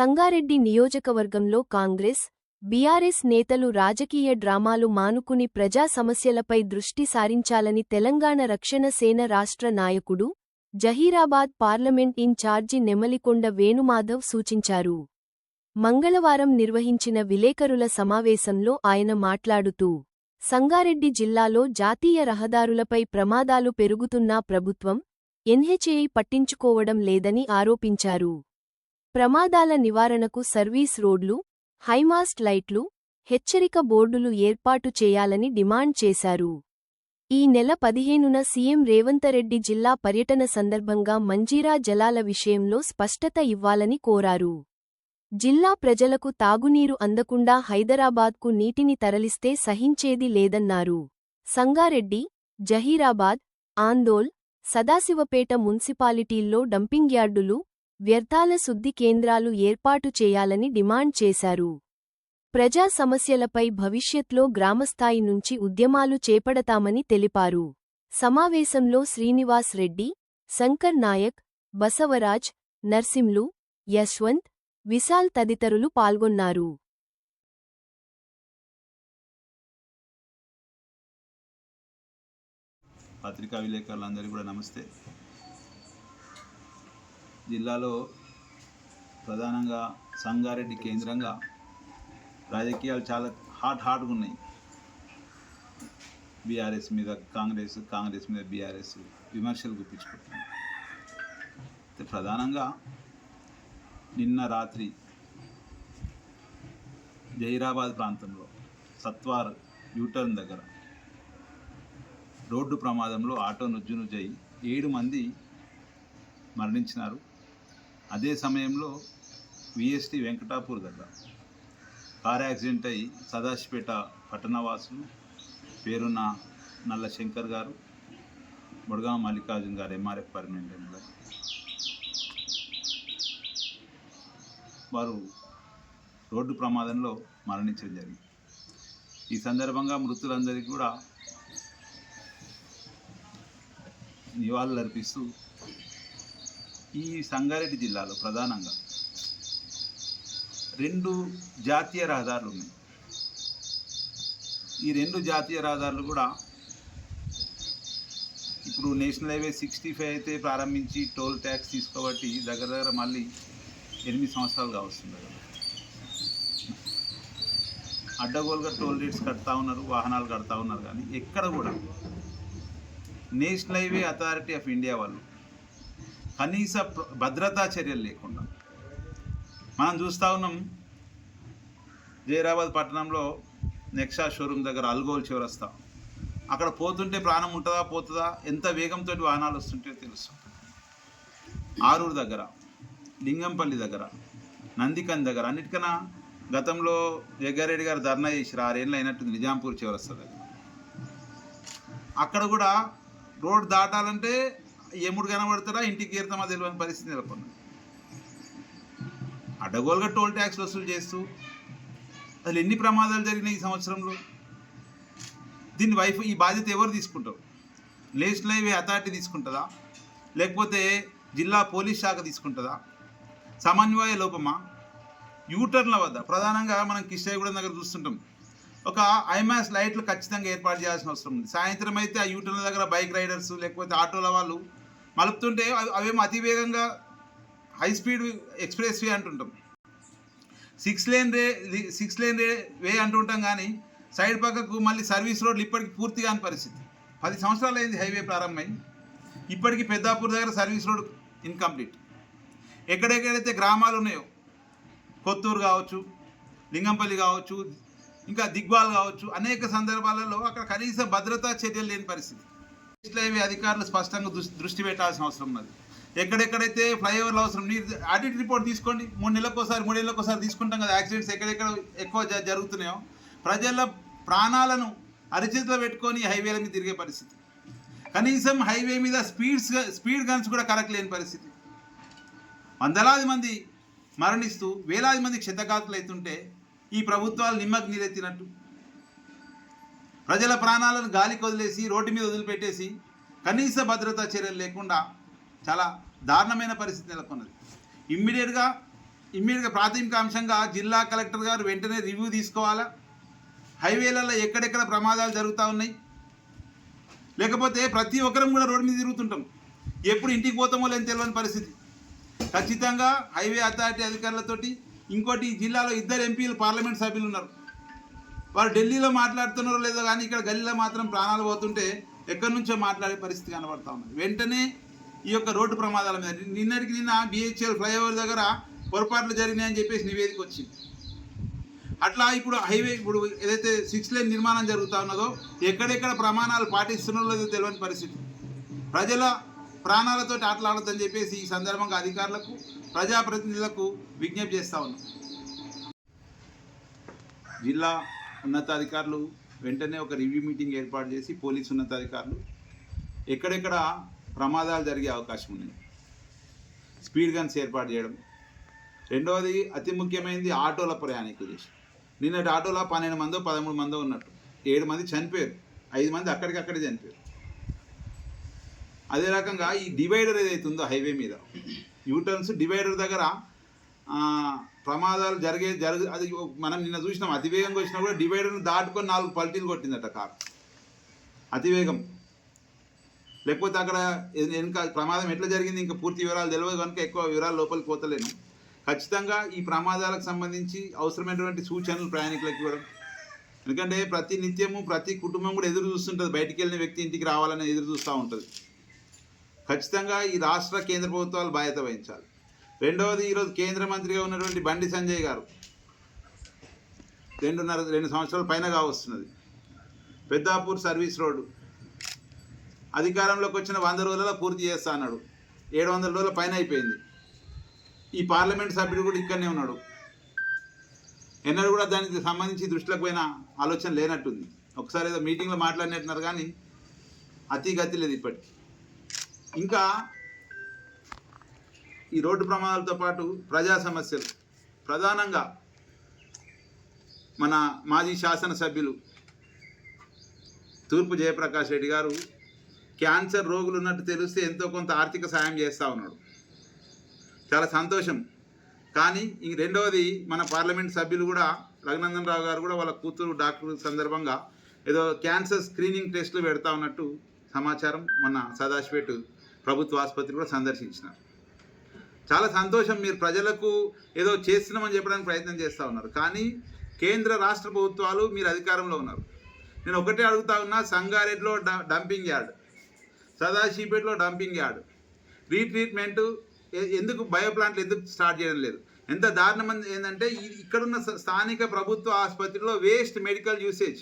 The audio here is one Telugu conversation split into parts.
సంగారెడ్డి నియోజకవర్గంలో కాంగ్రెస్, బీఆర్ఎస్ నేతలు రాజకీయ డ్రామాలు మానుకుని ప్రజా సమస్యలపై దృష్టి సారించాలని తెలంగాణ రక్షణ సేన రాష్ట్ర నాయకుడు, జహీరాబాద్ పార్లమెంట్ ఇన్ఛార్జి నెమలికొండ వేణుమాధవ్ సూచించారు. మంగళవారం నిర్వహించిన విలేకరుల సమావేశంలో ఆయన మాట్లాడుతూ, సంగారెడ్డి జిల్లాలో జాతీయ రహదారులపై ప్రమాదాలు పెరుగుతున్నా ప్రభుత్వం, ఎన్హెచ్ఏఐ పట్టించుకోవడం లేదని ఆరోపించారు. ప్రమాదాల నివారణకు సర్వీస్ రోడ్లు, హైమాస్ట్ లైట్లు, హెచ్చరిక బోర్డులు ఏర్పాటు చేయాలని డిమాండ్ చేశారు. ఈ నెల 15న సీఎం రేవంతరెడ్డి జిల్లా పర్యటన సందర్భంగా మంజీరా జలాల విషయంలో స్పష్టత ఇవ్వాలని కోరారు. జిల్లా ప్రజలకు తాగునీరు అందకుండా హైదరాబాద్కు నీటిని తరలిస్తే సహించేది లేదన్నారు. సంగారెడ్డి, జహీరాబాద్, ఆందోల్, సదాశివపేట మున్సిపాలిటీల్లో డంపింగ్ యార్డులు, వ్యర్థాల శుద్ధి కేంద్రాలు ఏర్పాటు చేయాలని డిమాండ్ చేశారు. ప్రజా సమస్యలపై భవిష్యత్లో గ్రామస్థాయి నుంచి ఉద్యమాలు చేపడతామని తెలిపారు. సమావేశంలో శ్రీనివాస్ రెడ్డి, శంకర్ నాయక్, బసవరాజ్, నర్సింలు, యశ్వంత్, విశాల్ తదితరులు పాల్గొన్నారు. పత్రికా విలేకరులందరికీ కూడా నమస్తే. జిల్లాలో ప్రధానంగా సంగారెడ్డి కేంద్రంగా రాజకీయాలు చాలా హాట్గా ఉన్నాయి. బీఆర్ఎస్ మీద కాంగ్రెస్, కాంగ్రెస్ మీద బీఆర్ఎస్ విమర్శలు గుప్పించుకుంటున్నాయి. ప్రధానంగా నిన్న రాత్రి జహీరాబాద్ ప్రాంతంలో సత్వార్ యూటర్న్ దగ్గర రోడ్డు ప్రమాదంలో ఆటో నుజ్జునుజ్జై 7 మంది మరణించినారు. అదే సమయంలో విఎస్టీ వెంకటాపూర్ దగ్గర కార్ యాక్సిడెంట్ అయి సదాశివపేట పట్టణవాసులు పేరున్న నల్ల శంకర్ గారు, బొడగామ మల్లికార్జున్ గారు ఎంఆర్ఎఫ్ పర్మనెంట్ ఎంప్లాయ్, వారు రోడ్డు ప్రమాదంలో మరణించడం జరిగింది. ఈ సందర్భంగా మృతులందరికీ కూడా నివాళులర్పిస్తూ ఈ సంగారెడ్డి జిల్లాలో ప్రధానంగా 2 జాతీయ రహదారులు ఉన్నాయి. ఈ 2 జాతీయ రహదారులు కూడా ఇప్పుడు నేషనల్ హైవే 65 అయితే ప్రారంభించి టోల్ ట్యాక్స్ తీసుకోబట్టి దగ్గర మళ్ళీ 8 సంవత్సరాలు కావస్తుంది. అడ్డగోలుగా టోల్ రేట్స్ కడతా ఉన్నారు, వాహనాలు కడతా ఉన్నారు. కానీ ఎక్కడ కూడా national highway authority of India వాళ్ళు కనీస భద్రతా చర్యలు లేకుండా మనం చూస్తూ ఉన్నాం. జహీరాబాద్ పట్టణంలో నెక్సా షోరూమ్ దగ్గర అల్గోల్ చౌరస్తా, అక్కడ పోతుంటే ప్రాణం ఉంటుందా పోతుందా, ఎంత వేగంతో వాహనాలు వస్తుంటే తెలుసు. ఆరూరు దగ్గర, లింగంపల్లి దగ్గర, నందికన్ దగ్గర, అన్నిటికన్నా గతంలో జగ్గారెడ్డి గారు ధర్నా చేసిరు, 6 ఏళ్ళు అయినట్టుంది నిజాంపూర్ చౌరస్తా దగ్గర. అక్కడ కూడా రోడ్ దాటాలంటే ఎముడు కనబడతారా ఇంటికి తీరుతామా తెలియని పరిస్థితి నెలకొంది. అడ్డగోలుగా టోల్ ట్యాక్స్ వసూలు చేస్తూ అసలు ఎన్ని ప్రమాదాలు జరిగినాయి ఈ సంవత్సరంలో. ఈ బాధ్యత ఎవరు తీసుకుంటారు? నేషనల్ హైవే అథారిటీ తీసుకుంటుందా, లేకపోతే జిల్లా పోలీస్ శాఖ తీసుకుంటుందా? సమన్వయ లోపమా? యూటర్న్ల వద్ద ప్రధానంగా మనం కిష్టాయిగూడెం దగ్గర చూస్తుంటాం, ఒక ఐమాస్ లైట్లు ఖచ్చితంగా ఏర్పాటు చేయాల్సిన అవసరం ఉంది. సాయంత్రం అయితే ఆ యూటర్న్ల దగ్గర బైక్ రైడర్స్ లేకపోతే ఆటోల వాళ్ళు మలుపుతుంటే అవేమో అతివేగంగా హై స్పీడ్ ఎక్స్ప్రెస్ వే అంటుంటాం, 6 లేన్ వే అంటుంటాం. కానీ సైడ్ పక్కకు మళ్ళీ సర్వీస్ రోడ్లు ఇప్పటికి పూర్తిగా అని పరిస్థితి. 10 సంవత్సరాలు అయింది హైవే ప్రారంభమై, ఇప్పటికీ పెద్దాపూర్ దగ్గర సర్వీస్ రోడ్ ఇన్కంప్లీట్. ఎక్కడెక్కడైతే గ్రామాలు ఉన్నాయో, కొత్తూరు కావచ్చు, లింగంపల్లి కావచ్చు, ఇంకా దిగ్వాల్ కావచ్చు, అనేక సందర్భాలలో అక్కడ కనీస భద్రతా చర్యలు లేని పరిస్థితి. నేషనల్ హైవే అధికారులు స్పష్టంగా దృష్టి పెట్టాల్సిన అవసరం ఉన్నది. ఎక్కడెక్కడైతే ఫ్లైఓవర్లు అవసరం, మీరు ఆడిట్ రిపోర్ట్ తీసుకోండి. 3 నెలలకోసారి తీసుకుంటాం కదా. యాక్సిడెంట్స్ ఎక్కడెక్కడ ఎక్కువ జరుగుతున్నాయో ప్రజల ప్రాణాలను అరిచేతిలో పెట్టుకొని హైవేల మీద తిరిగే పరిస్థితి. కనీసం హైవే మీద స్పీడ్ గన్స్ కూడా కరెక్ట్ లేని పరిస్థితి. వందలాది మంది మరణిస్తూ వేలాది మంది క్షతగాతులు అవుతుంటే ఈ ప్రభుత్వాలు నిమ్మకు నీరెత్తినట్టు ప్రజల ప్రాణాలను గాలికి వదిలేసి రోడ్డు మీద వదిలిపెట్టేసి కనీస భద్రతా చర్యలు లేకుండా చాలా దారుణమైన పరిస్థితి నెలకొన్నది. ఇమ్మీడియట్గా ఇమ్మీడియట్గా ప్రాథమిక అంశంగా జిల్లా కలెక్టర్ గారు వెంటనే రివ్యూ తీసుకోవాలా. హైవేలలో ఎక్కడెక్కడ ప్రమాదాలు జరుగుతూ ఉన్నాయి, లేకపోతే ప్రతి ఒక్కరం కూడా రోడ్డు మీద తిరుగుతుంటాం, ఎప్పుడు ఇంటికి పోతామో లేని తెలియని పరిస్థితి. ఖచ్చితంగా హైవే అథారిటీ అధికారులతోటి, ఇంకోటి జిల్లాలో 2 ఎంపీలు పార్లమెంట్ సభ్యులు ఉన్నారు, వారు ఢిల్లీలో మాట్లాడుతున్నారో లేదో కానీ ఇక్కడ గల్లీలో మాత్రం ప్రాణాలు పోతుంటే ఎక్కడి నుంచో మాట్లాడే పరిస్థితి కనబడతా ఉంది. వెంటనే ఈ యొక్క రోడ్డు ప్రమాదాల మీద నిన్న బిహెచ్ఎల్ ఫ్లైఓవర్ దగ్గర పొరపాట్లు జరిగినాయని చెప్పేసి నివేదిక వచ్చింది. అట్లా ఇప్పుడు హైవే ఇప్పుడు ఏదైతే 6 లేన్ నిర్మాణం జరుగుతూ ఉన్నదో ఎక్కడెక్కడ ప్రమాణాలు పాటిస్తున్నారో లేదో తెలియని పరిస్థితి. ప్రజల ప్రాణాలతో ఆటలాడొద్దని చెప్పేసి ఈ సందర్భంగా అధికారులకు, ప్రజాప్రతినిధులకు విజ్ఞప్తి చేస్తూ ఉన్నాం. జిల్లా ఉన్నతాధికారులు వెంటనే ఒక రివ్యూ మీటింగ్ ఏర్పాటు చేసి పోలీసు ఉన్నతాధికారులు ఎక్కడెక్కడ ప్రమాదాలు జరిగే అవకాశం ఉన్నాయి స్పీడ్ గన్స్ ఏర్పాటు చేయడం. రెండవది అతి ముఖ్యమైనది ఆటోల ప్రయాణికులు చేసి. నిన్నటి ఆటోలో 12 మందో 13 మందో ఉన్నట్టు, 7 మంది చనిపోయారు, 5 మంది అక్కడికక్కడే చనిపోయారు. అదే రకంగా ఈ డివైడర్ ఏదైతే ఉందో హైవే మీద యూటర్న్స్ డివైడర్ దగ్గర ప్రమాదాలు అది మనం నిన్న చూసినాం. అతివేగంగా వచ్చినా కూడా డివైడర్ని దాటుకొని 4 పల్టీలు కొట్టిందట కారు, అతివేగం. లేకపోతే అక్కడ వెనుక ప్రమాదం ఎట్లా జరిగింది ఇంకా పూర్తి వివరాలు తెలియదు కనుక ఎక్కువ వివరాలు లోపలికి పోతలేను. ఖచ్చితంగా ఈ ప్రమాదాలకు సంబంధించి అవసరమైనటువంటి సూచనలు ప్రయాణికులకు ఇవ్వడం. ఎందుకంటే ప్రతి నిత్యము ప్రతి కుటుంబం కూడా ఎదురు చూస్తుంటుంది, బయటికి వెళ్ళిన వ్యక్తి ఇంటికి రావాలని ఎదురు చూస్తూ ఉంటుంది. ఖచ్చితంగా ఈ రాష్ట్ర కేంద్ర ప్రభుత్వాలు బాధ్యత వహించాలి. రెండవది, ఈరోజు కేంద్ర మంత్రిగా ఉన్నటువంటి బండి సంజయ్ గారు 2 సంవత్సరాల పైన కావస్తున్నది. పెద్దాపూర్ సర్వీస్ రోడ్డు అధికారంలోకి వచ్చిన 100 రోజులలో పూర్తి చేస్తా అన్నాడు, 700 రోజుల పైన అయిపోయింది. ఈ పార్లమెంట్ సభ్యుడు కూడా ఇక్కడనే ఉన్నాడు, ఎన్నడూ కూడా దానికి సంబంధించి దృష్టిలోకి పోయిన ఆలోచన లేనట్టుంది. ఒకసారి ఏదో మీటింగ్లో మాట్లాడినట్టున్నారు కానీ అతి గతి లేదు ఇప్పటికి. ఇంకా ఈ రోడ్డు ప్రమాదాలతో పాటు ప్రజా సమస్యలు, ప్రధానంగా మన మాజీ శాసనసభ్యులు తూర్పు జయప్రకాష్ రెడ్డి గారు క్యాన్సర్ రోగులు ఉన్నట్టు తెలిస్తే ఎంతో కొంత ఆర్థిక సాయం చేస్తూ ఉన్నాడు, చాలా సంతోషం. కానీ ఈ రెండవది, మన పార్లమెంట్ సభ్యులు కూడా రఘునందన్ రావు గారు కూడా వాళ్ళ కూతురు డాక్టర్ సందర్భంగా ఏదో క్యాన్సర్ స్క్రీనింగ్ టెస్టులు పెడతా ఉన్నట్టు సమాచారం. మొన్న సదాశివపేట ప్రభుత్వ ఆసుపత్రి కూడా సందర్శించినారు. చాలా సంతోషం, మీరు ప్రజలకు ఏదో చేస్తున్నామని చెప్పడానికి ప్రయత్నం చేస్తూ ఉన్నారు. కానీ కేంద్ర రాష్ట్ర ప్రభుత్వాలు మీరు అధికారంలో ఉన్నారు. నేను ఒకటే అడుగుతా ఉన్నా, సంగారెడ్డిలో డంపింగ్ యార్డ్, సదాశివపేటలో డంపింగ్ యార్డ్, రీట్రీట్మెంటు ఎందుకు, బయో ప్లాంట్లు ఎందుకు స్టార్ట్ చేయడం లేదు? ఎంత దారుణం ఏంటంటే ఇక్కడున్న స్థానిక ప్రభుత్వ ఆసుపత్రిలో వేస్ట్ మెడికల్ యూసేజ్,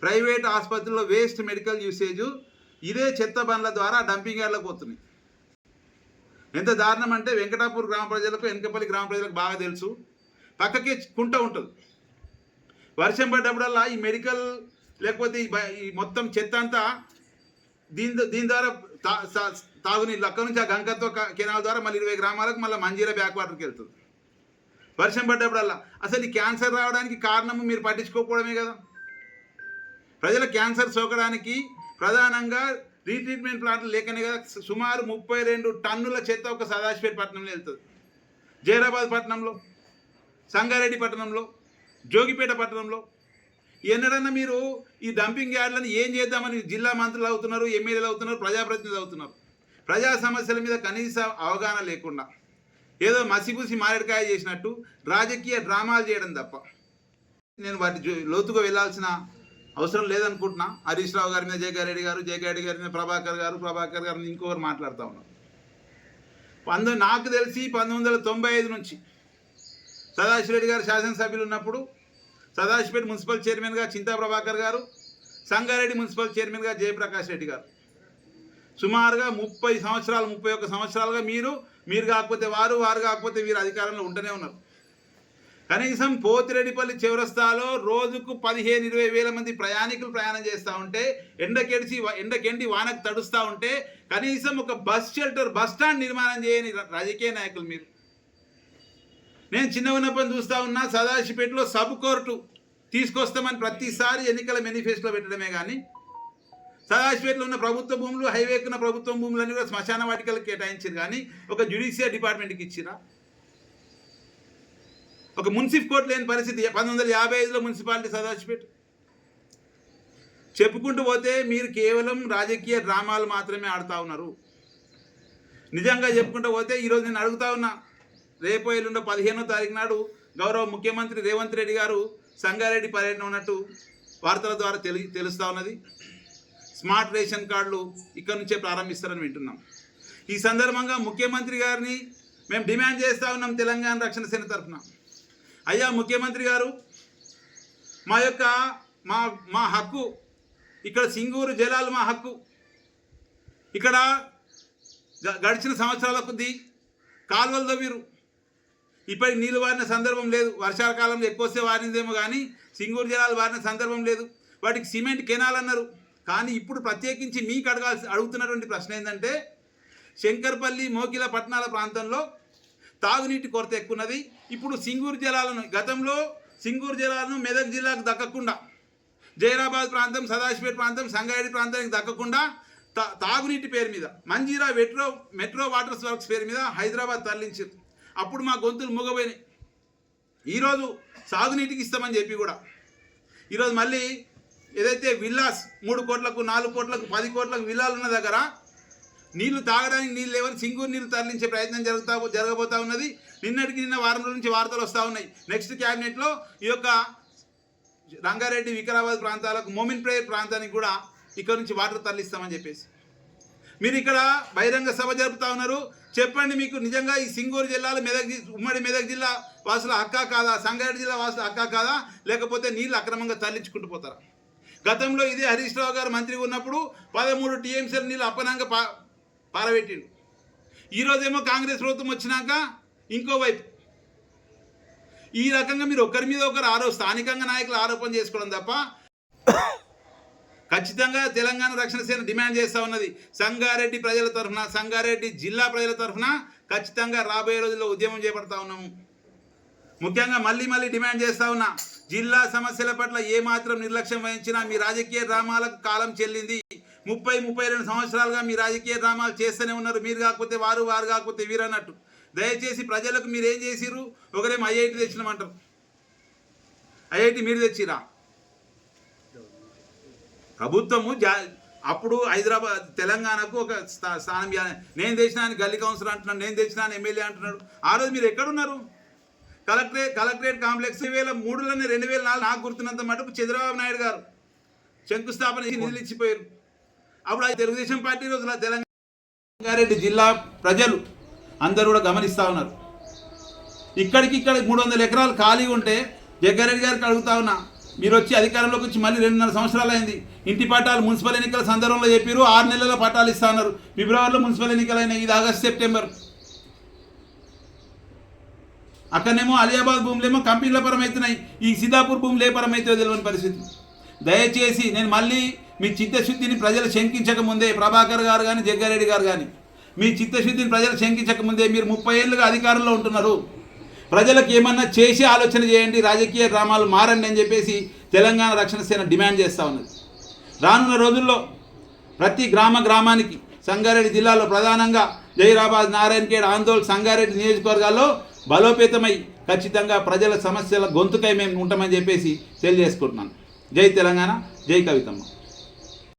ప్రైవేట్ ఆసుపత్రిలో వేస్ట్ మెడికల్ యూసేజు ఇదే చెత్త బండ్ల ద్వారా డంపింగ్ యార్డ్లకు పోతున్నాయి. ఎంత దారుణం అంటే వెంకటాపూర్ గ్రామ ప్రజలకు, వెనకపల్లి గ్రామ ప్రజలకు బాగా తెలుసు, పక్కకే కుంట ఉంటుంది. వర్షం పడ్డప్పుడల్లా ఈ మెడికల్ లేకపోతే ఈ మొత్తం చెత్త అంతా దీని ద్వారా తాగునీళ్ళు అక్కడి నుంచి ఆ గంగతో కెనాల్ ద్వారా మళ్ళీ 20 గ్రామాలకు మళ్ళీ మంజీరా బ్యాక్ వాటర్కి వెళ్తుంది. వర్షం పడ్డప్పుడల్లా అసలు ఈ క్యాన్సర్ రావడానికి కారణము మీరు పట్టించుకోకపోవడమే కదా. ప్రజల క్యాన్సర్ సోకడానికి ప్రధానంగా రీట్రీట్మెంట్ ప్లాంట్లు లేకనే కదా. సుమారు 32 టన్నుల చెత్త ఒక సదాశివపేట పట్టణంలో వెళ్తుంది, జైరాబాద్ పట్టణంలో, సంగారెడ్డి పట్టణంలో, జోగిపేట పట్టణంలో. ఎన్నడన్నా మీరు ఈ డంపింగ్ యార్డ్లను ఏం చేద్దామని జిల్లా మంత్రులు అవుతున్నారు, ఎమ్మెల్యేలు అవుతున్నారు, ప్రజాప్రతినిధులు అవుతున్నారు. ప్రజా సమస్యల మీద కనీస అవగాహన లేకుండా ఏదో మసిపూసి మారేడుకాయ చేసినట్టు రాజకీయ డ్రామాలు చేయడం తప్ప నేను వాటి లోతుగా వెళ్ళాల్సిన అవసరం లేదనుకుంటున్నా. హరీష్ రావు గారి మీద జయగారెడ్డి గారి మీద ప్రభాకర్ గారిని ఇంకొకరు మాట్లాడుతూ ఉన్నారు. నాకు తెలిసి 1995 నుంచి సదాశివరెడ్డి గారు శాసనసభ్యులు ఉన్నప్పుడు సదాశివపేట మున్సిపల్ చైర్మన్గా చింతా ప్రభాకర్ గారు, సంగారెడ్డి మున్సిపల్ చైర్మన్గా జయప్రకాష్ రెడ్డి గారు, సుమారుగా 31 సంవత్సరాలుగా మీరు కాకపోతే వారు కాకపోతే వీరు అధికారంలో ఉంటూనే ఉన్నారు. కనీసం పోతిరెడ్డిపల్లి చౌరస్తాలో రోజుకు 15-20 వేల మంది ప్రయాణికులు ప్రయాణం చేస్తూ ఉంటే, ఎండకెండి వానకు తడుస్తూ ఉంటే కనీసం ఒక బస్ స్టాండ్ నిర్మాణం చేయని రాజకీయ నాయకులు మీరు. నేను చిన్న ఉన్నప్పుడు చూస్తూ ఉన్నా, సదాశివపేటలో సబ్ కోర్టు తీసుకొస్తామని ప్రతిసారి ఎన్నికల మేనిఫెస్టోలో పెట్టడమే కానీ సదాశివపేటలో ఉన్న ప్రభుత్వ భూములు, హైవేకి ఉన్న ప్రభుత్వ భూములన్నీ కూడా శ్మశాన వాటికలకు కేటాయించారు కానీ ఒక జ్యుడిషియల్ డిపార్ట్మెంట్కి ఇచ్చిరా? ఒక మున్సిఫ్ కోర్టు లేని పరిస్థితి. 1955లో మున్సిపాలిటీ సదాశివపేట. చెప్పుకుంటూ పోతే మీరు కేవలం రాజకీయ డ్రామాలు మాత్రమే ఆడుతూ ఉన్నారు. నిజంగా చెప్పుకుంటూ పోతే ఈరోజు నేను అడుగుతా ఉన్నా, రేపు ఎల్లుండో 15వ తారీఖు నాడు గౌరవ ముఖ్యమంత్రి రేవంత్ రెడ్డి గారు సంగారెడ్డి పర్యటన ఉన్నట్టు వార్తల ద్వారా తెలుస్తూ ఉన్నది. స్మార్ట్ రేషన్ కార్డులు ఇక్కడ నుంచే ప్రారంభిస్తారని వింటున్నాం. ఈ సందర్భంగా ముఖ్యమంత్రి గారిని మేము డిమాండ్ చేస్తూ ఉన్నాం తెలంగాణ రక్షణ సేన తరఫున. అయ్యా ముఖ్యమంత్రి గారు, మా హక్కు, ఇక్కడ సింగూరు జలాలు మా హక్కు. ఇక్కడ గడిచిన సంవత్సరాల కొద్దీ కాలువలు తవ్విరు, ఇప్పటికి నీళ్ళు వారిన సందర్భం లేదు. వర్షాకాలంలో ఎక్కువ వస్తే వారిందేమో కానీ సింగూరు జలాలు వారిన సందర్భం లేదు. వాటికి సిమెంట్ కెనాల్ అన్నారు. కానీ ఇప్పుడు ప్రత్యేకించి మీకు అడుగుతున్నటువంటి ప్రశ్న ఏంటంటే, శంకర్పల్లి మోకిల పట్టణాల ప్రాంతంలో తాగునీటి కొరత ఎక్కువ ఉన్నది. ఇప్పుడు సింగూరు జలాలను, గతంలో సింగూరు జలాలను మెదక్ జిల్లాకు దక్కకుండా, జైరాబాద్ ప్రాంతం, సదాశివపేట ప్రాంతం, సంగారెడ్డి ప్రాంతానికి దక్కకుండా తాగునీటి పేరు మీద మంజీరా మెట్రో వాటర్ వర్క్స్ పేరు మీద హైదరాబాద్ తరలించారు. అప్పుడు మా గొంతులు మూగపోయినాయి. ఈరోజు సాగునీటికి ఇస్తామని చెప్పి కూడా ఈరోజు మళ్ళీ ఏదైతే విల్లాస్ 3 కోట్లకు 4 కోట్లకు 10 కోట్లకు విల్లాలు ఉన్న దగ్గర నీళ్లు తాగడానికి నీళ్ళు లేవని సింగూరు నీళ్లు తరలించే ప్రయత్నం జరగబోతా ఉన్నది. నిన్న వారం రోజుల నుంచి వార్తలు వస్తూ ఉన్నాయి. నెక్స్ట్ క్యాబినెట్లో ఈ యొక్క రంగారెడ్డి, వికారాబాద్ ప్రాంతాలకు, మోమిన్ ప్రేయర్ ప్రాంతానికి కూడా ఇక్కడ నుంచి వాటర్ తరలిస్తామని చెప్పేసి మీరు ఇక్కడ బహిరంగ సభ జరుపుతా ఉన్నారు. చెప్పండి, మీకు నిజంగా ఈ సింగూరు జిల్లాలో ఉమ్మడి మెదక్ జిల్లా వాసుల హక్కా కాదా, సంగారెడ్డి జిల్లా వాసుల హక్కా కాదా, లేకపోతే నీళ్ళు అక్రమంగా తరలించుకుంటూ పోతారా? గతంలో ఇదే హరీష్ రావు గారు మంత్రి ఉన్నప్పుడు 13 టీఎంసీల నీళ్ళు అప్పనంగా పారబెట్టిండు. ఈరోజేమో కాంగ్రెస్ ప్రభుత్వం వచ్చినాక ఇంకోవైపు ఈ రకంగా మీరు ఒకరి మీద ఒకరు స్థానికంగా నాయకులు ఆరోపణ చేసుకోవడం తప్ప ఖచ్చితంగా తెలంగాణ రక్షణ సేన డిమాండ్ చేస్తూ ఉన్నది. సంగారెడ్డి ప్రజల తరఫున, సంగారెడ్డి జిల్లా ప్రజల తరఫున ఖచ్చితంగా రాబోయే రోజుల్లో ఉద్యమం చేపడతా ఉన్నాము. ముఖ్యంగా మళ్ళీ డిమాండ్ చేస్తూ ఉన్నా, జిల్లా సమస్యల పట్ల ఏమాత్రం నిర్లక్ష్యం వహించినా మీ రాజకీయ డ్రామాలకు కాలం చెల్లింది. 30-32 సంవత్సరాలుగా మీ రాజకీయ డ్రామాలు చేస్తూనే ఉన్నారు. మీరు కాకపోతే వారు, వారు కాకపోతే వీరు అన్నట్టు. దయచేసి ప్రజలకు మీరు ఏం చేసిర్రు? ఒకరేమో ఐఐటి తెచ్చినామంటారు. ఐఐటి మీరు తెచ్చిరా? ప్రభుత్వము అప్పుడు హైదరాబాద్ తెలంగాణకు ఒక స్థానం, నేను తెచ్చినా అని గల్లీ కౌన్సిలర్ అంటున్నాడు, నేను తెచ్చినా అని ఎమ్మెల్యే అంటున్నాడు. ఆ రోజు మీరు ఎక్కడున్నారు? కలెక్టరేట్ కాంప్లెక్స్ 2003లోనే 2004 నాకు గుర్తున్నంత మటుకు చంద్రబాబు నాయుడు గారు శంకుస్థాపన చేసి నిధులు ఇచ్చిపోయారు. అప్పుడు అది తెలుగుదేశం పార్టీ రోజుల తెలంగాణ జిల్లా ప్రజలు అందరూ కూడా గమనిస్తూ ఉన్నారు. ఇక్కడ 300 ఎకరాలు ఖాళీ ఉంటే జగ్గారెడ్డి గారికి అడుగుతా ఉన్నా, మీరు వచ్చి అధికారంలోకి వచ్చి మళ్ళీ 2.5 సంవత్సరాలు అయింది. ఇంటి పట్టాలు మున్సిపల్ ఎన్నికల సందర్భంలో చెప్పారు 6 నెలల పట్టాలు ఇస్తా ఉన్నారు. ఫిబ్రవరిలో మున్సిపల్ ఎన్నికలు అయినాయి. ఇది ఆగస్ట్, సెప్టెంబర్. అక్కడనేమో అలియాబాద్ భూములేమో కంపెనీల పరమవుతున్నాయి. ఈ సిద్ధాపూర్ భూములు ఏ పరమైతే తెలియని పరిస్థితి. దయచేసి నేను మళ్ళీ మీ చిత్తశుద్ధిని ప్రజలు శంకించక ముందే, ప్రభాకర్ గారు కానీ జగ్గారెడ్డి గారు కానీ మీ చిత్తశుద్ధిని ప్రజలు శంకించక ముందే, మీరు 30 ఏళ్ళుగా అధికారంలో ఉంటున్నారు, ప్రజలకు ఏమన్నా చేసి ఆలోచన చేయండి, రాజకీయ డ్రామాలు మారండి అని చెప్పేసి తెలంగాణ రక్షణ సేన డిమాండ్ చేస్తూ ఉన్నది. రానున్న రోజుల్లో ప్రతి గ్రామానికి సంగారెడ్డి జిల్లాలో ప్రధానంగా జైరాబాద్, నారాయణఖేడ్, ఆందోళ్, సంగారెడ్డి నియోజకవర్గాల్లో బలోపేతమై ఖచ్చితంగా ప్రజల సమస్యల గొంతుకై మేము ఉంటామని చెప్పేసి తెలియజేసుకుంటున్నాను. జై తెలంగాణ, జై కవితమ్మ.